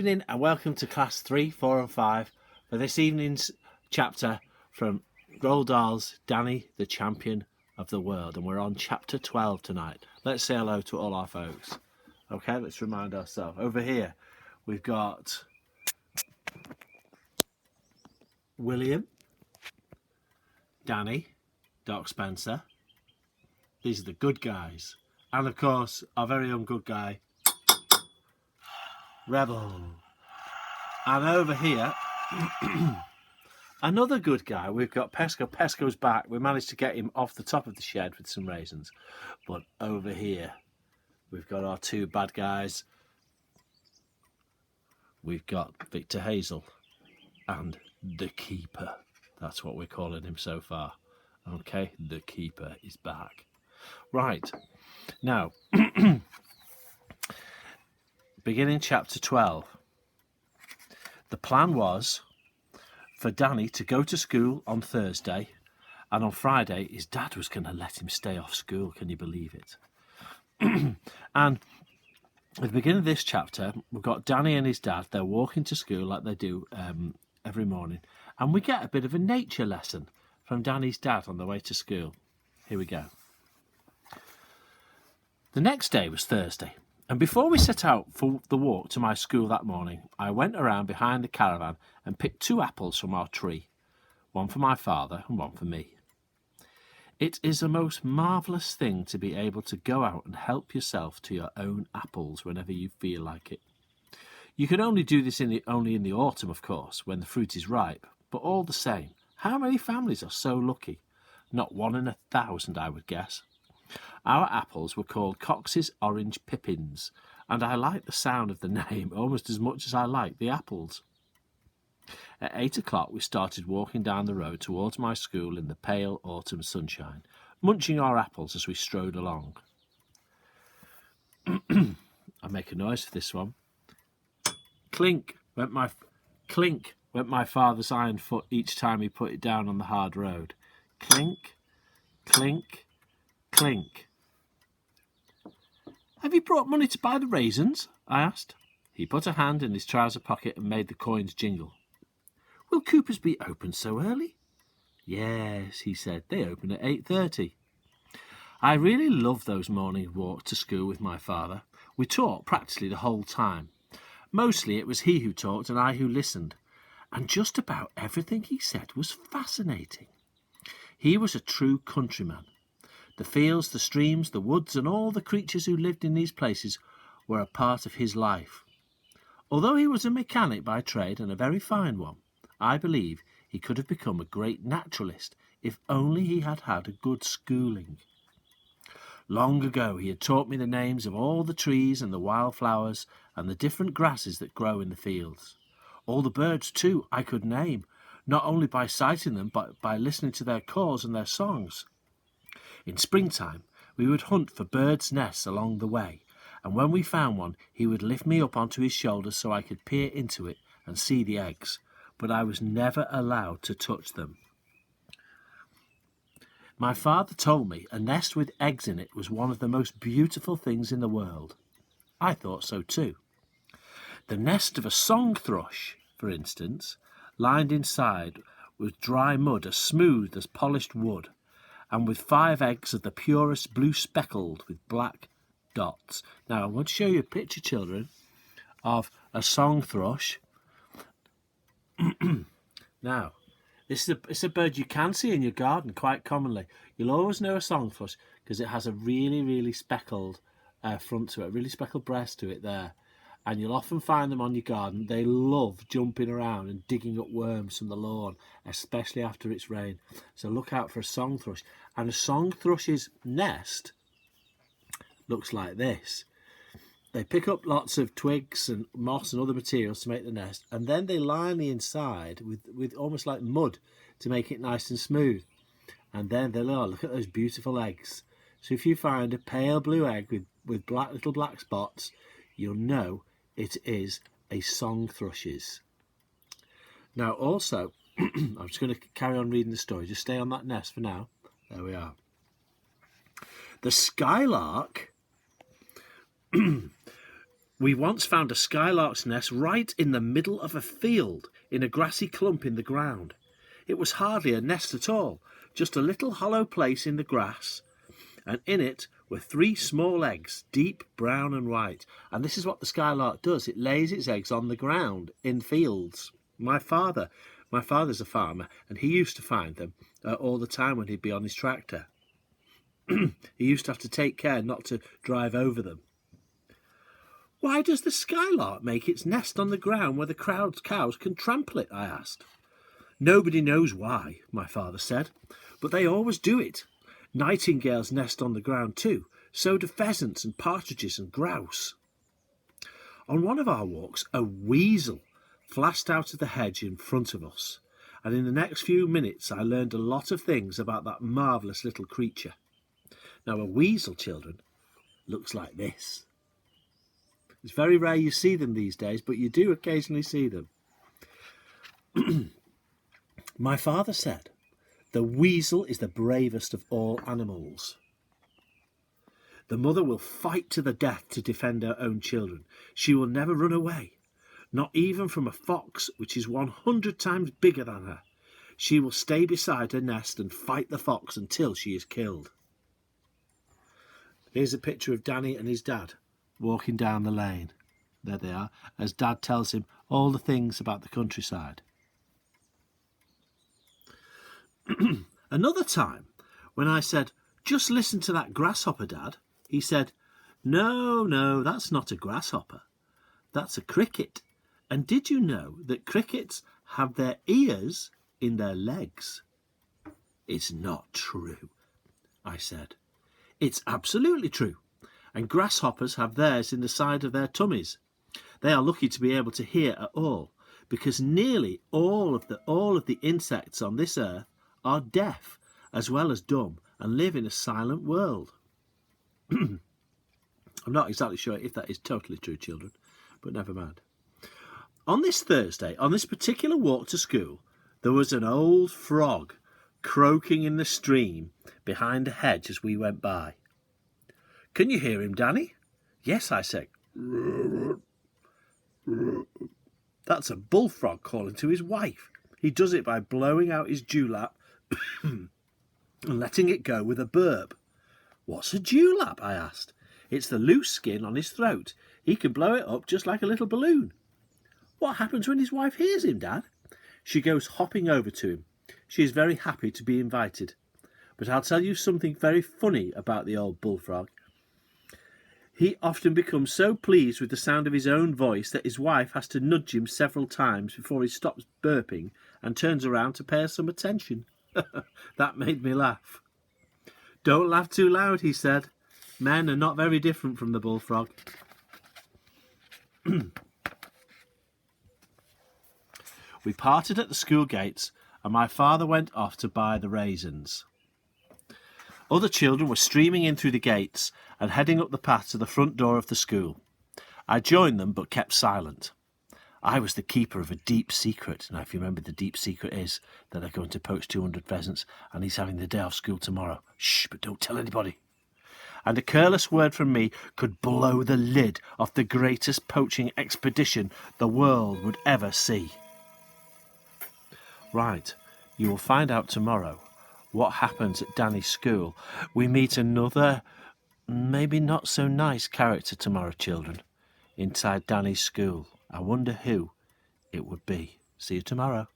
evening and welcome to Class 3, 4 and 5 for this evening's chapter from Roald Dahl's Danny, the Champion of the World. And we're on chapter 12 tonight. Let's say hello to all our folks. Okay, let's remind ourselves. Over here, we've got William, Danny, Doc Spencer. These are the good guys. And of course, our very own good guy, Rebel. And over here, another good guy. We've got Pesco. Pesco's back. We managed to get him off the top of the shed with some raisins. But over here, we've got our two bad guys. We've got Victor Hazel and the Keeper. That's what we're calling him so far. Okay, the Keeper is back. Right, now, beginning chapter 12. The plan was for Danny to go to school on Thursday, and on Friday his dad was going to let him stay off school. Can you believe it? And at the beginning of this chapter, we've got Danny and his dad. They're walking to school like they do every morning, and we get a bit of a nature lesson from Danny's dad on the way to school. Here we go. The next day was Thursday, and before we set out for the walk to my school that morning, I went around behind the caravan and picked 2 apples from our tree, one for my father and one for me. It is a most marvellous thing to be able to go out and help yourself to your own apples whenever you feel like it. You can only do this only in the autumn, of course, when the fruit is ripe, but all the same, how many families are so lucky? Not 1 in 1,000, I would guess. Our apples were called Cox's Orange Pippins, and I liked the sound of the name almost as much as I liked the apples. At 8 o'clock we started walking down the road towards my school in the pale autumn sunshine, munching our apples as we strode along. I make a noise for this one. Clink went my father's iron foot each time he put it down on the hard road. Clink, clink, clink. "Have you brought money to buy the raisins?" I asked. He put a hand in his trouser pocket and made the coins jingle. "Will Cooper's be open so early?" "Yes," he said, "they open at 8:30. I really loved those morning walks to school with my father. We talked practically the whole time. Mostly it was he who talked and I who listened, and just about everything he said was fascinating. He was a true countryman. The fields, the streams, the woods, and all the creatures who lived in these places were a part of his life. Although he was a mechanic by trade and a very fine one, I believe he could have become a great naturalist if only he had had a good schooling. Long ago he had taught me the names of all the trees and the wild flowers and the different grasses that grow in the fields. All the birds, too, I could name, not only by sighting them, but by listening to their calls and their songs. In springtime, we would hunt for birds' nests along the way, and when we found one, he would lift me up onto his shoulders so I could peer into it and see the eggs, but I was never allowed to touch them. My father told me a nest with eggs in it was one of the most beautiful things in the world. I thought so too. The nest of a song thrush, for instance, lined inside with dry mud as smooth as polished wood, and with 5 eggs of the purest blue speckled with black dots. Now, I want to show you a picture, children, of a song thrush. Now, it's a bird you can see in your garden quite commonly. You'll always know a song thrush because it has a really, really speckled front to it, a really speckled breast to it there. And you'll often find them on your garden. They love jumping around and digging up worms from the lawn, especially after it's rained. So look out for a song thrush. And a song thrush's nest looks like this. They pick up lots of twigs and moss and other materials to make the nest, and then they line the inside with almost like mud to make it nice and smooth. And then look at those beautiful eggs. So if you find a pale blue egg with little black spots, you'll know it is a song thrush's. Now also, I'm just going to carry on reading the story. Just stay on that nest for now. There we are. The skylark We once found a skylark's nest right in the middle of a field, in a grassy clump in the ground. It was hardly a nest at all, just a little hollow place in the grass, and in it were 3 small eggs, deep brown and white. And this is what the skylark does. It lays its eggs on the ground in fields. My father's a farmer, and he used to find them all the time when he'd be on his tractor. He used to have to take care not to drive over them. Why does the skylark make its nest on the ground where the crowd's cows can trample it? I asked. Nobody knows why, my father said, but they always do it. Nightingales nest on the ground too, so do pheasants and partridges and grouse. On one of our walks, a weasel flashed out of the hedge in front of us, and in the next few minutes I learned a lot of things about that marvellous little creature. Now, a weasel, children, looks like this. It's very rare you see them these days, but you do occasionally see them. My father said, the weasel is the bravest of all animals. The mother will fight to the death to defend her own children. She will never run away, not even from a fox, which is 100 times bigger than her. She will stay beside her nest and fight the fox until she is killed. Here's a picture of Danny and his dad walking down the lane. There they are, as Dad tells him all the things about the countryside. Another time, when I said, just listen to that grasshopper, Dad, he said, no, that's not a grasshopper. That's a cricket. And did you know that crickets have their ears in their legs? It's not true, I said. It's absolutely true. And grasshoppers have theirs in the side of their tummies. They are lucky to be able to hear at all, because nearly all of the insects on this earth are deaf as well as dumb and live in a silent world. I'm not exactly sure if that is totally true, children, but never mind. On this Thursday, on this particular walk to school, there was an old frog croaking in the stream behind a hedge as we went by. Can you hear him, Danny? Yes, I said. That's a bullfrog calling to his wife. He does it by blowing out his dewlap and letting it go with a burp. What's a dewlap? I asked. It's the loose skin on his throat. He can blow it up just like a little balloon. What happens when his wife hears him, Dad? She goes hopping over to him. She is very happy to be invited. But I'll tell you something very funny about the old bullfrog. He often becomes so pleased with the sound of his own voice that his wife has to nudge him several times before he stops burping and turns around to pay her some attention. That made me laugh. Don't laugh too loud, he said. Men are not very different from the bullfrog. We parted at the school gates, and my father went off to buy the raisins. Other children were streaming in through the gates and heading up the path to the front door of the school. I joined them but kept silent. I was the keeper of a deep secret. Now, if you remember, the deep secret is that they're going to poach 200 pheasants and he's having the day off school tomorrow. Shh, but don't tell anybody. And a careless word from me could blow the lid off the greatest poaching expedition the world would ever see. Right, you will find out tomorrow what happens at Danny's school. We meet another, maybe not so nice character tomorrow, children, inside Danny's school. I wonder who it would be. See you tomorrow.